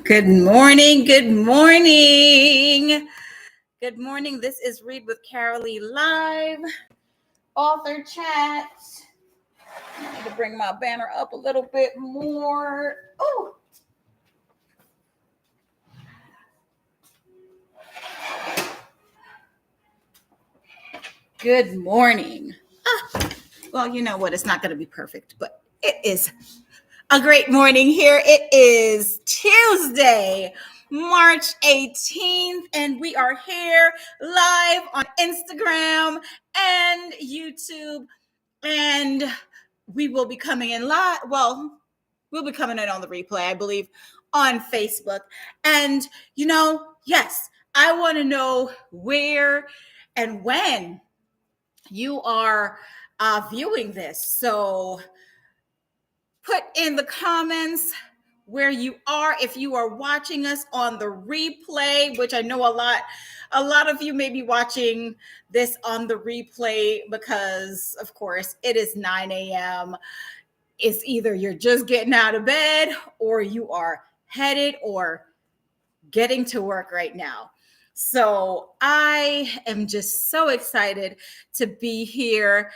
Good morning. Good morning. Good morning. This is Read with Carylee Live author chat. I need to bring my banner up a little bit more. Oh, good morning. Well, you know what? It's not going to be perfect, but it is a great morning here. It is Tuesday, March 18th, and we are here live on Instagram and YouTube, and we will be coming in live. Well, we'll be coming in on the replay, I believe, on Facebook. And, yes, I want to know where and when you are viewing this. So put in the comments where you are, if you are watching us on the replay, which I know a lot of you may be watching this on the replay because, of course, it is 9 a.m. It's either you're just getting out of bed or you are headed or getting to work right now. So I am just so excited to be here.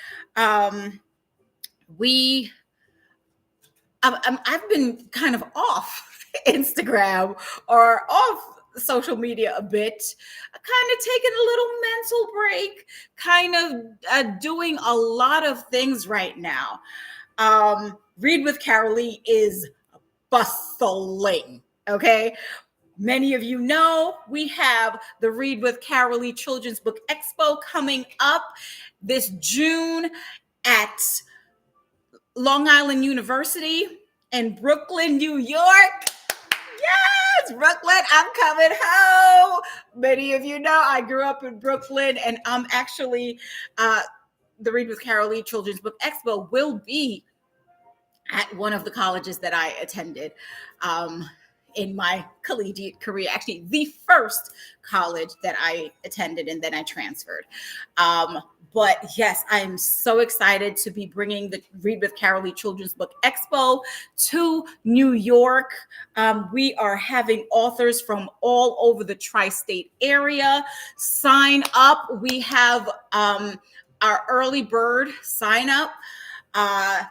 I've been kind of off Instagram or off social media a bit, kind of taking a little mental break, kind of doing a lot of things right now. Read with Carylee is bustling, okay? Many of you know we have the Read with Carylee Children's Book Expo coming up this June at Long Island University in Brooklyn, New York. Yes, Brooklyn, I'm coming home. Many of you know I grew up in Brooklyn, and I'm actually the Read with Carylee Children's Book Expo will be at one of the colleges that I attended in my collegiate career. Actually, the first college that I attended, and then I transferred. But yes, I'm so excited to be bringing the Read with Carylee Children's Book Expo to New York. We are having authors from all over the tri-state area sign up. We have our early bird sign up that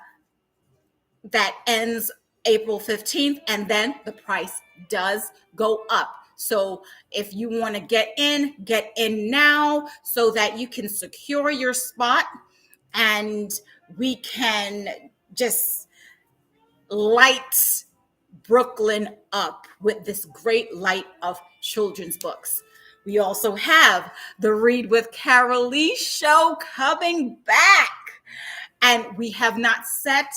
ends April 15th, and then the price does go up. So if you want to get in now so that you can secure your spot and we can just light Brooklyn up with this great light of children's books. We also have the Read with Carylee Show coming back, and we have not set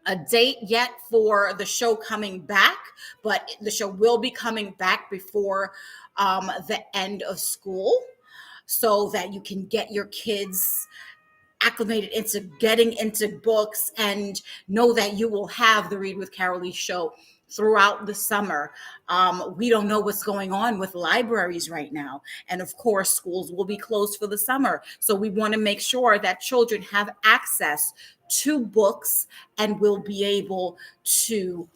a date yet for the show coming back, but the show will be coming back before the end of school so that you can get your kids acclimated into getting into books and know that you will have the Read with Carylee show throughout the summer. We don't know what's going on with libraries right now. And of course, schools will be closed for the summer. So we want to make sure that children have access to books and will be able to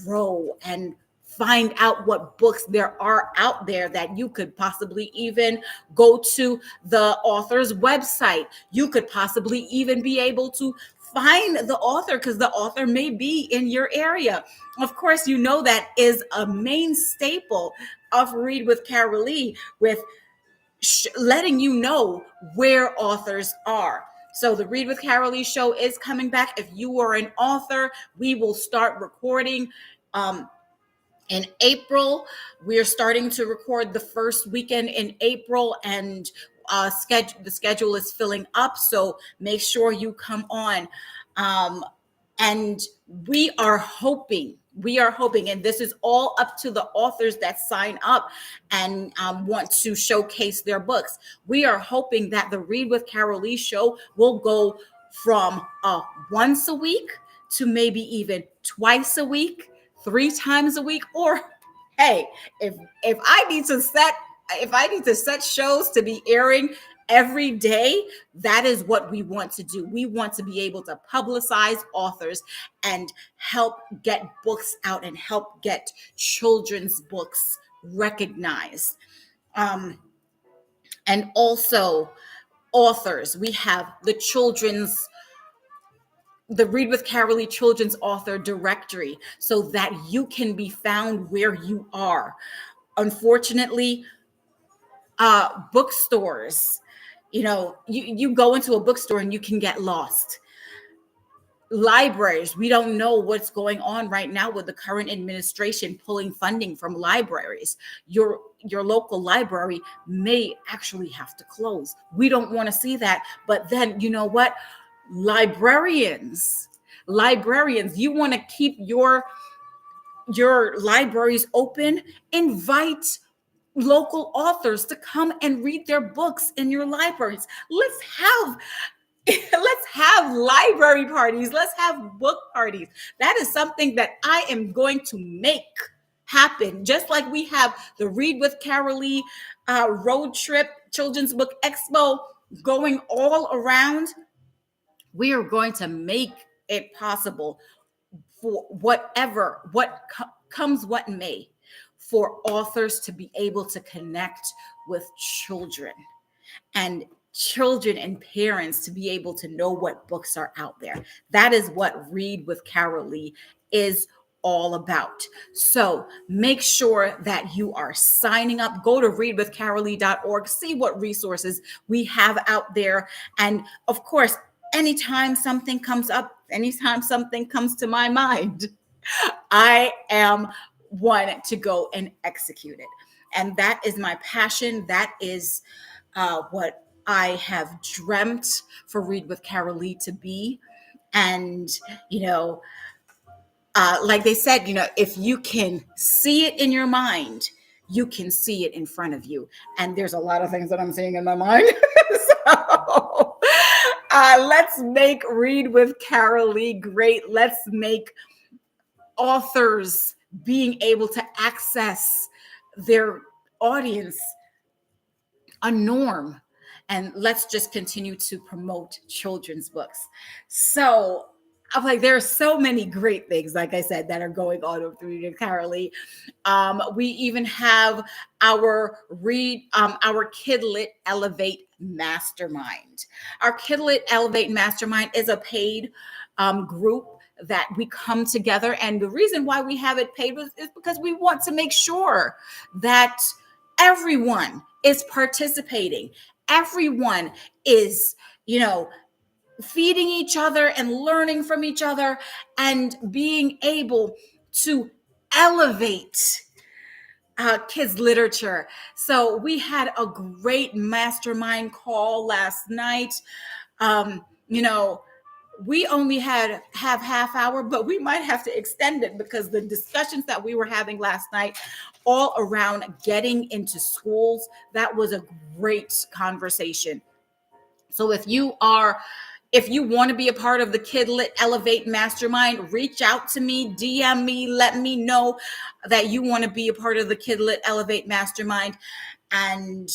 grow and find out what books there are out there that you could possibly even go to the author's website. You could possibly even be able to find the author because the author may be in your area. Of course, you know that is a main staple of Read with Carylee, with letting you know where authors are. So the Read with Carylee show is coming back. If you are an author, we will start recording in April. We are starting to record the first weekend in April, and the schedule is filling up. So make sure you come on. And we are hoping, and this is all up to the authors that sign up and want to showcase their books. We are hoping that the Read with Carylee show will go from once a week to maybe even twice a week, 3 times a week, or hey, if I need to set shows to be airing every day, that is what we want to do. We want to be able to publicize authors and help get books out and help get children's books recognized. Um, and also, authors, we have the Read with Carylee Children's Author Directory, so that you can be found where you are. Unfortunately, bookstores, you go into a bookstore and you can get lost. Libraries, we don't know what's going on right now with the current administration pulling funding from libraries. Your local library may actually have to close. We don't want to see that. But then, you know what? Librarians, you want to keep your libraries open. Invite local authors to come and read their books in your libraries. Let's have library parties. Let's have book parties. That is something that I am going to make happen. Just like we have the Read with Carylee road trip children's book expo going all around, we are going to make it possible for comes what may, for authors to be able to connect with children and parents to be able to know what books are out there. That is what Read with Carylee is all about. So make sure that you are signing up. Go to readwithcarylee.org, see what resources we have out there. And of course, anytime something comes up, anytime something comes to my mind, I am one to go and execute it. And that is my passion. That is what I have dreamt for Read with Carylee to be. And, like they said, if you can see it in your mind, you can see it in front of you. And there's a lot of things that I'm seeing in my mind. So let's make Read with Carylee great. Let's make authors being able to access their audience a norm. And let's just continue to promote children's books. So I'm like, there are so many great things, like I said, that are going on with Read with Carylee. We even have our Kidlit Elevate Mastermind. Our Kidlit Elevate Mastermind is a paid group that we come together. And the reason why we have it paid is because we want to make sure that everyone is participating. Everyone is, feeding each other and learning from each other and being able to elevate kids literature. So we had a great mastermind call last night. We only have half hour, but we might have to extend it because the discussions that we were having last night all around getting into schools, that was a great conversation. So if you want to be a part of the Kidlit Elevate Mastermind, reach out to me, DM me, let me know that you want to be a part of the Kidlit Elevate Mastermind. And,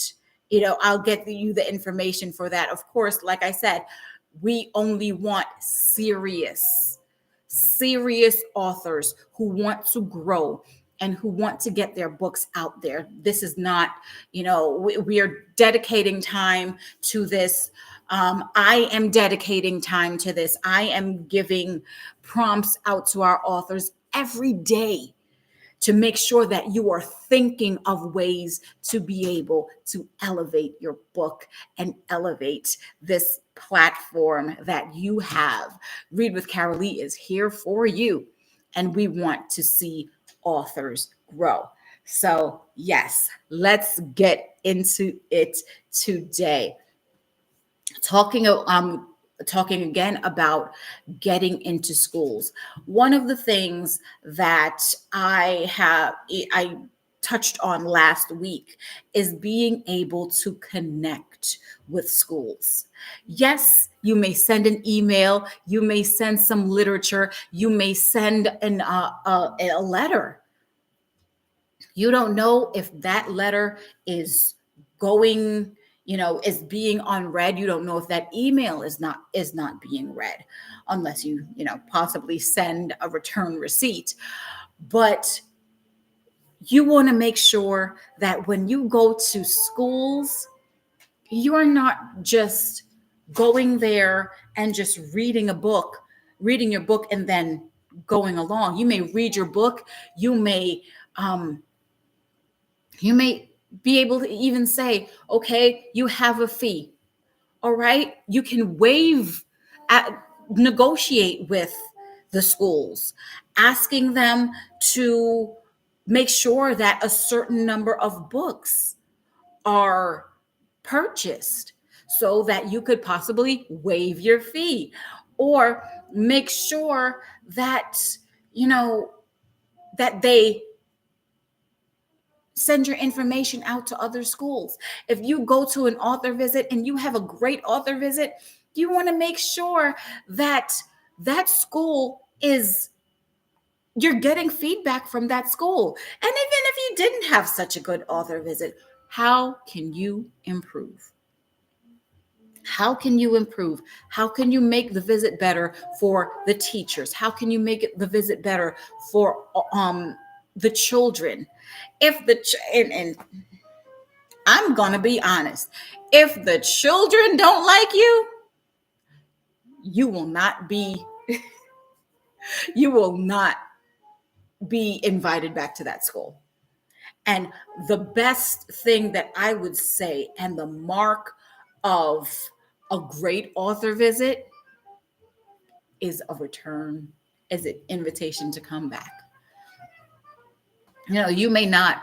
I'll get you the information for that. Of course, like I said, we only want serious authors who want to grow and who want to get their books out there. This is not, we are dedicating time to this. I am dedicating time to this. I am giving prompts out to our authors every day to make sure that you are thinking of ways to be able to elevate your book and elevate this platform that you have. Read with Carylee is here for you, and we want to see authors grow. So yes, let's get into it today. Talking again about getting into schools. One of the things that I touched on last week is being able to connect with schools. Yes, you may send an email, you may send some literature, you may send a letter. You don't know if that letter is going, is being unread. You don't know if that email is not being read unless you possibly send a return receipt. But you want to make sure that when you go to schools, you're not just going there and just reading your book and then going along. You may read your book. Um, you may be able to even say, okay, you have a fee. All right. You can negotiate with the schools, asking them to make sure that a certain number of books are purchased so that you could possibly waive your fee, or make sure that you know that they send your information out to other schools. If you go to an author visit and you have a great author visit, you want to make sure that that school is you're getting feedback from that school. And even if you didn't have such a good author visit, how can you improve? How can you improve? How can you make the visit better for the teachers? How can you make the visit better for the children? If and I'm gonna be honest, if the children don't like you, you will not be you will not be invited back to that school. And the best thing that I would say, and the mark of a great author visit, is a return, is an invitation to come back. You may not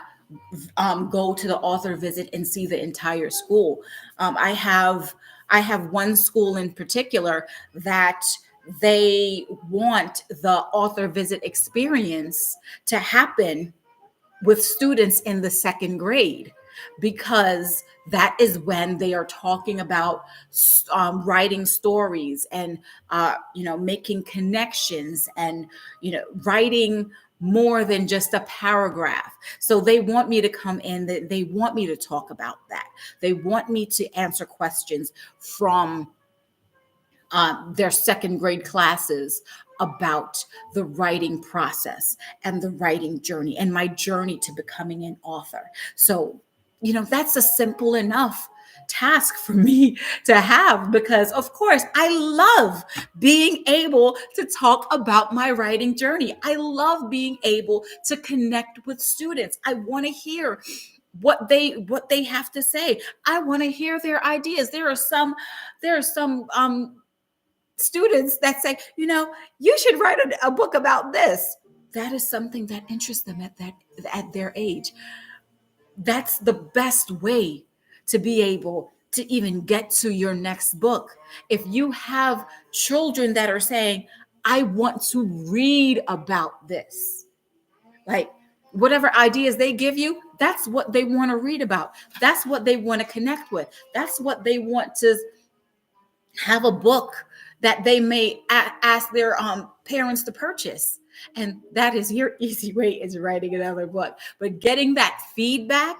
go to the author visit and see the entire school. I have one school in particular that they want the author visit experience to happen with students in the second grade, because that is when they are talking about writing stories and making connections and writing more than just a paragraph. So they want me to come in, they want me to talk about that. They want me to answer questions from their second grade classes about the writing process and the writing journey and my journey to becoming an author. So, that's a simple enough task for me to have, because of course I love being able to talk about my writing journey. I love being able to connect with students. I want to hear what they have to say. I want to hear their ideas. There are some students that say, you should write a book about this. That is something that interests them at their age. That's the best way to be able to even get to your next book. If you have children that are saying, I want to read about this, like whatever ideas they give you, that's what they want to read about. That's what they want to connect with. That's what they want to have, a book that they may ask their parents to purchase. And that is your easy way, is writing another book. But getting that feedback,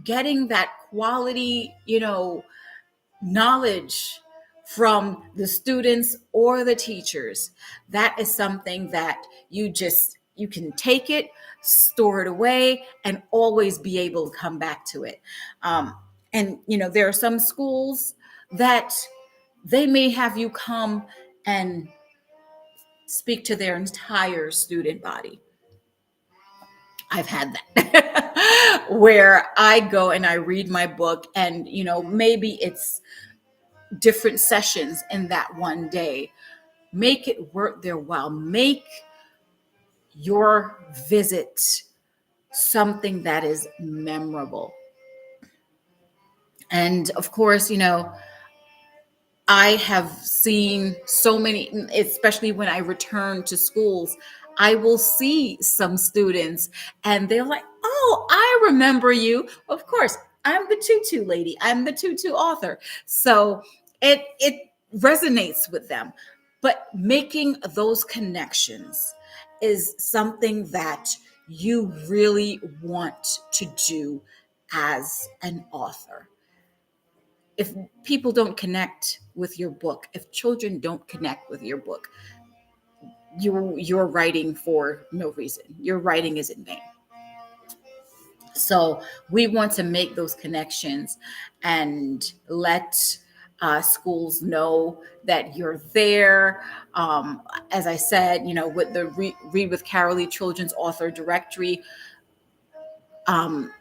getting that quality, knowledge from the students or the teachers, that is something that you can take it, store it away, and always be able to come back to it. And there are some schools that they may have you come and speak to their entire student body. I've had that where I go and I read my book, and maybe it's different sessions in that one day. Make it worth their while. Make your visit something that is memorable. And of course, I have seen so many, especially when I return to schools, I will see some students and they're like, oh, I remember you. Of course, I'm the tutu lady. I'm the tutu author. So it resonates with them. But making those connections is something that you really want to do as an author. if people don't connect with your book, if children don't connect with your book, you're writing for no reason. Your writing is in vain. So we want to make those connections and let schools know that you're there. As I said, with the Read with Carylee Children's Author Directory, um,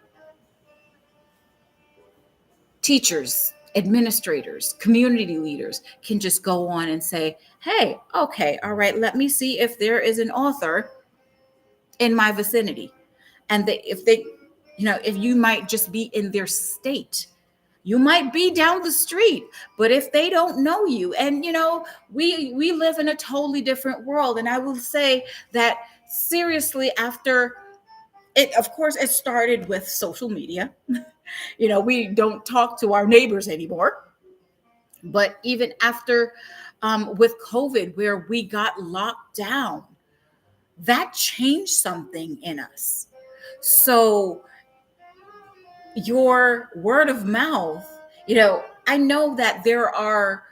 teachers, administrators, community leaders can just go on and say, hey, okay, all right, let me see if there is an author in my vicinity. And if you might just be in their state, you might be down the street, but if they don't know you, and we live in a totally different world. And I will say that seriously, after it, of course, it started with social media. We don't talk to our neighbors anymore. But even after, with COVID, where we got locked down, that changed something in us. So your word of mouth, I know that there are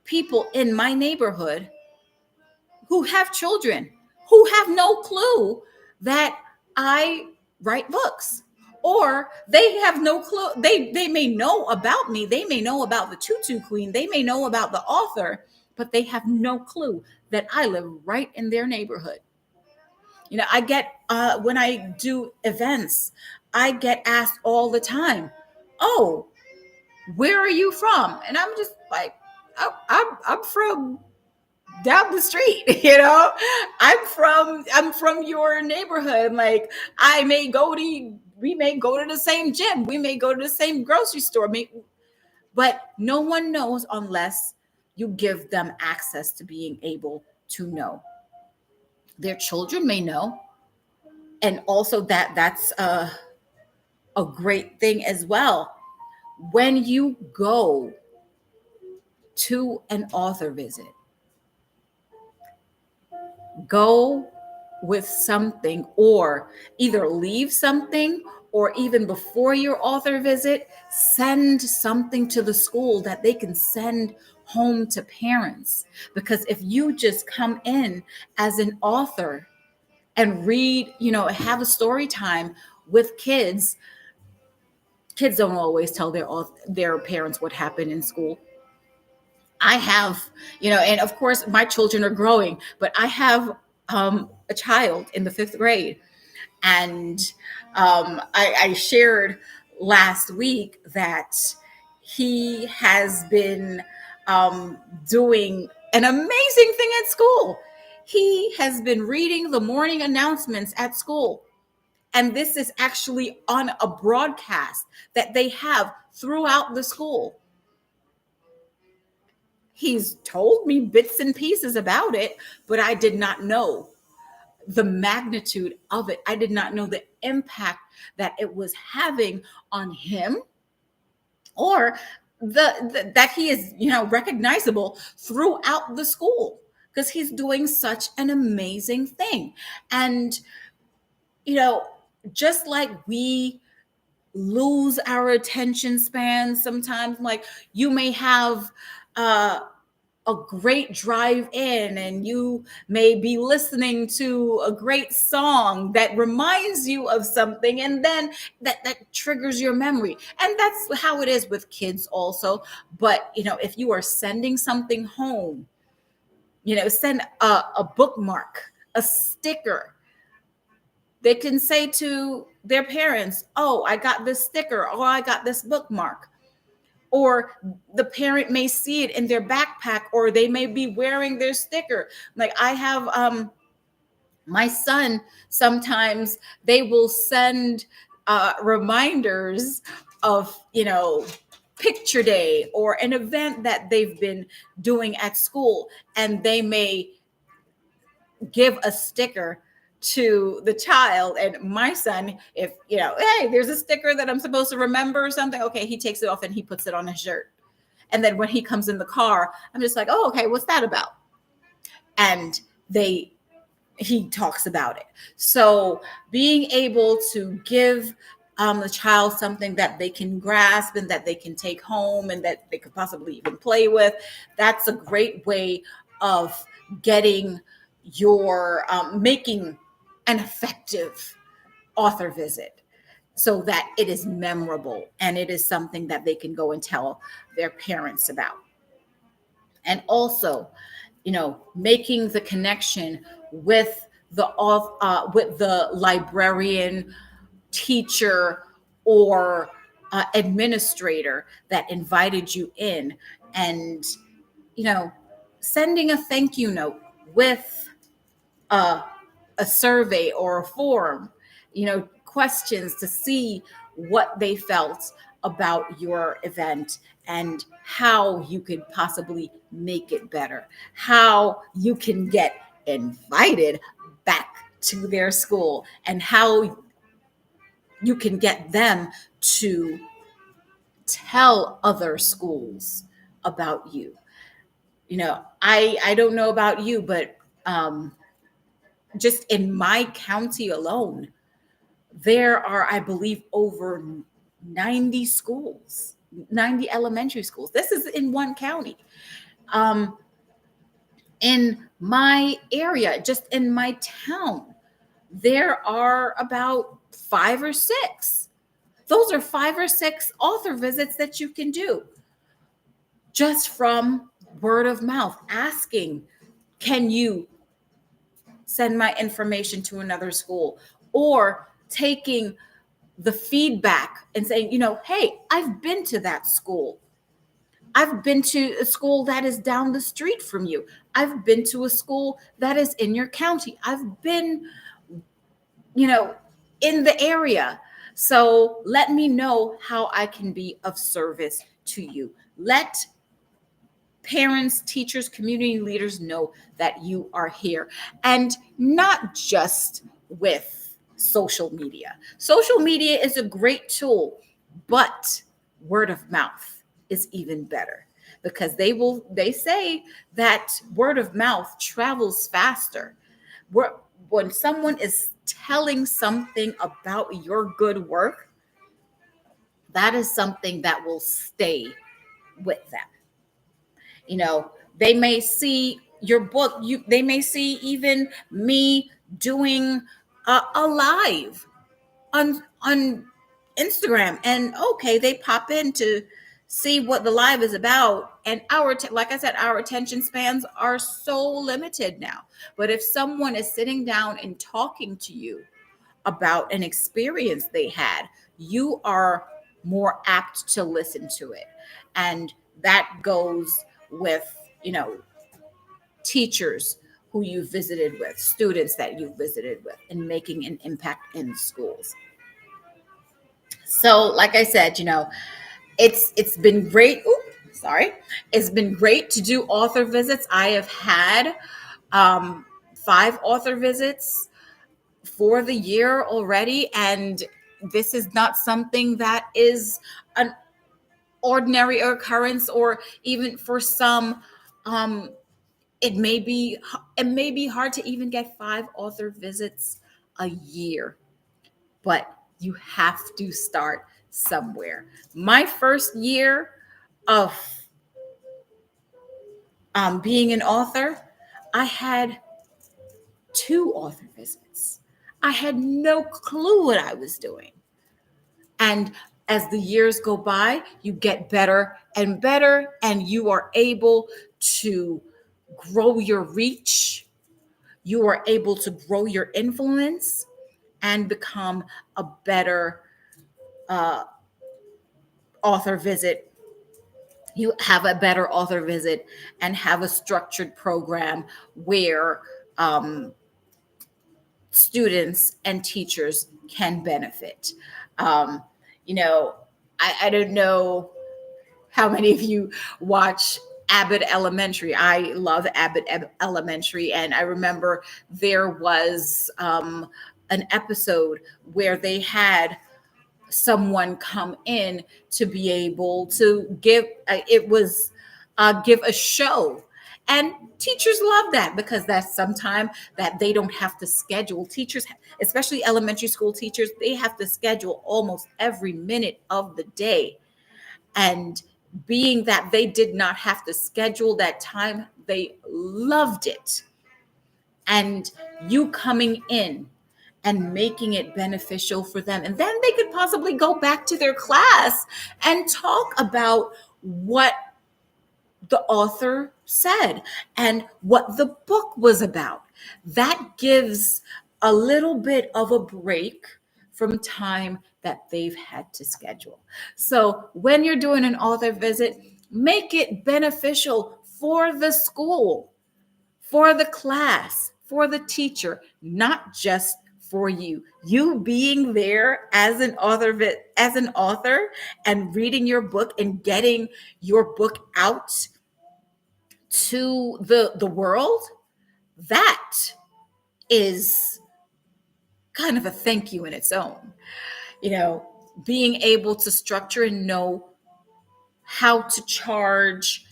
people in my neighborhood who have children who have no clue that I write books, or they have no clue. They may know about me, they may know about the Tutu Queen, they may know about the author, but they have no clue that I live right in their neighborhood. I get, when I do events, I get asked all the time, oh, where are you from? And I'm just like, I'm from down the street. I'm from your neighborhood. Like, we may go to the same gym, we may go to the same grocery store, but no one knows unless you give them access to being able to know. Their children may know, and also that's a great thing as well. When you go to an author visit, go with something, or either leave something, or even before your author visit, send something to the school that they can send home to parents. Because if you just come in as an author and read, have a story time with kids, kids don't always tell their parents what happened in school. I have, and of course my children are growing, but I have a child in the 5th grade. And I shared last week that he has been doing an amazing thing at school. He has been reading the morning announcements at school. And this is actually on a broadcast that they have throughout the school. He's told me bits and pieces about it, but I did not know the magnitude of it. I did not know the impact that it was having on him, or that he is, recognizable throughout the school, because he's doing such an amazing thing. And, just like we lose our attention span sometimes, like you may have a great drive in, and you may be listening to a great song that reminds you of something, and then that triggers your memory. And that's how it is with kids also. But if you are sending something home, send a bookmark, a sticker. They can say to their parents, oh, I got this sticker, or I got this bookmark. Or the parent may see it in their backpack, or they may be wearing their sticker. Like, I have my son, sometimes they will send reminders of picture day or an event that they've been doing at school, and they may give a sticker to the child. And my son, if hey, there's a sticker that I'm supposed to remember or something, okay, he takes it off and he puts it on his shirt. And then when he comes in the car, I'm just like, oh, okay, what's that about? And he talks about it. So being able to give the child something that they can grasp and that they can take home and that they could possibly even play with. That's a great way of getting your making an effective author visit so that it is memorable and it is something that they can go and tell their parents about. And also, making the connection with the librarian, teacher, or administrator that invited you in, and you know sending a thank you note with a, a survey or a form, questions to see what they felt about your event and how you could possibly make it better, how you can get invited back to their school, and how you can get them to tell other schools about you. I don't know about you, but just in my county alone, there are, I believe, over 90 schools, 90 elementary schools. This is in one county. In my area, just in my town, there are about 5 or 6. Those are 5 or 6 author visits that you can do just from word of mouth, asking, can you send my information to another school? Or taking the feedback and saying, hey, I've been to that school. I've been to a school that is down the street from you. I've been to a school that is in your county. I've been, in the area. So let me know how I can be of service to you. Let parents, teachers, community leaders know that you are here. And not just with social media. Social media is a great tool, but word of mouth is even better, because they say that word of mouth travels faster. When someone is telling something about your good work, that is something that will stay with them. They may see your book, they may see even me doing a live on Instagram, and okay, they pop in to see what the live is about. And like I said, our attention spans are so limited now. But if someone is sitting down and talking to you about an experience they had, you are more apt to listen to it. And that goes with, teachers who you visited with, students that you visited with, and making an impact in schools. So, like I said, it's been great. Sorry, it's been great to do author visits. I have had 5 author visits for the year already, and this is not something that is an ordinary occurrence, or even for some, it may be hard to even get 5 author visits a year, but you have to start somewhere. My first year of being an author, I had 2 author visits. I had no clue what I was doing. And as the years go by, you get better and better, and you are able to grow your reach. You are able to grow your influence and become a better author visit. You have a better author visit and have a structured program where students and teachers can benefit. Um, I don't know how many of you watch Abbott Elementary. I love Abbott Elementary. And I remember there was an episode where they had someone come in to be able to give a show, And teachers love that because that's sometime that they don't have to schedule. Teachers, especially elementary school teachers, they have to schedule almost every minute of the day. And being that they did not have to schedule that time, they loved it. And you coming in and making it beneficial for them. And then they could possibly go back to their class and talk about what the author said and what the book was about. That gives a little bit of a break from time that they've had to schedule. So when you're doing an author visit, make it beneficial for the school, for the class, for the teacher, not just for you. You being there as an author and reading your book and getting your book out to the world, that is kind of a thank you in its own. You know, being able to structure and know how to charge,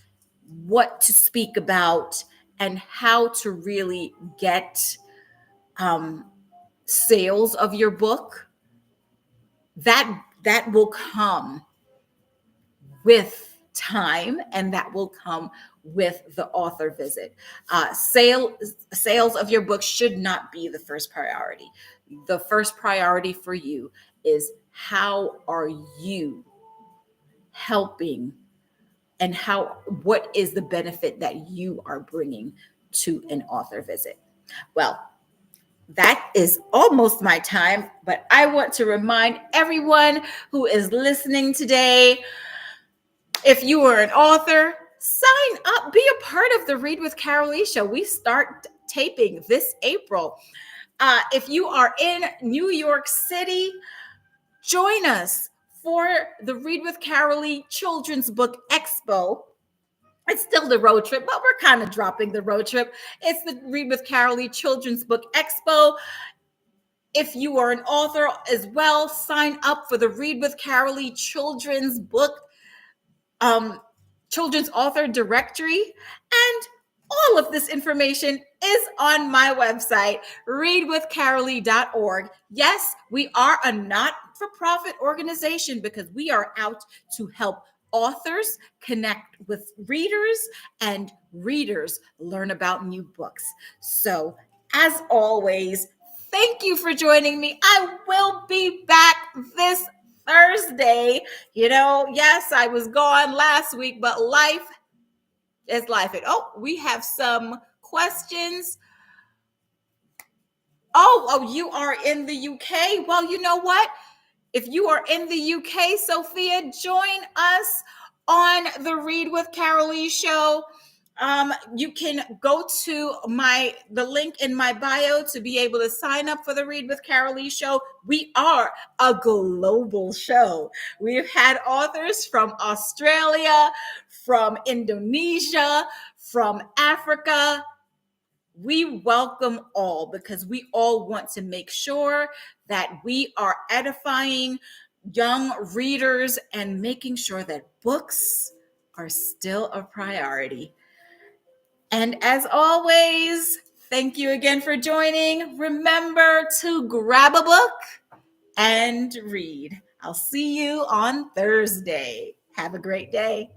what to speak about, and how to really get sales of your book, that will come with time, and that will come with the author visit. Sales of your book should not be the first priority. The first priority for you is how are you helping, and what is the benefit that you are bringing to an author visit. Well, that is almost my time, but I want to remind everyone who is listening today, if you are an author, sign up, be a part of the Read with Carylee Show. We start taping this April. If you are in New York City, join us for the Read with Carylee Children's Book Expo. It's still the road trip, but we're kind of dropping the road trip. It's the Read with Carylee Children's Book Expo. If you are an author as well, sign up for the Read with Carylee Children's Book Children's Author Directory. And all of this information is on my website, readwithcarylee.org. Yes, we are a not-for-profit organization because we are out to help authors connect with readers and readers learn about new books. So, as always, thank you for joining me. I will be back this Thursday. Yes, I was gone last week, but life is life. And we have some questions. Oh, you are in the UK. Well, you know what? If you are in the UK, Sophia, join us on the Read with Carylee Show. You can go to the link in my bio to be able to sign up for the Read with Carylee Show. We are a global show. We've had authors from Australia, from Indonesia, from Africa. We welcome all because we all want to make sure that we are edifying young readers and making sure that books are still a priority. And as always, thank you again for joining. Remember to grab a book and read. I'll see you on Thursday. Have a great day.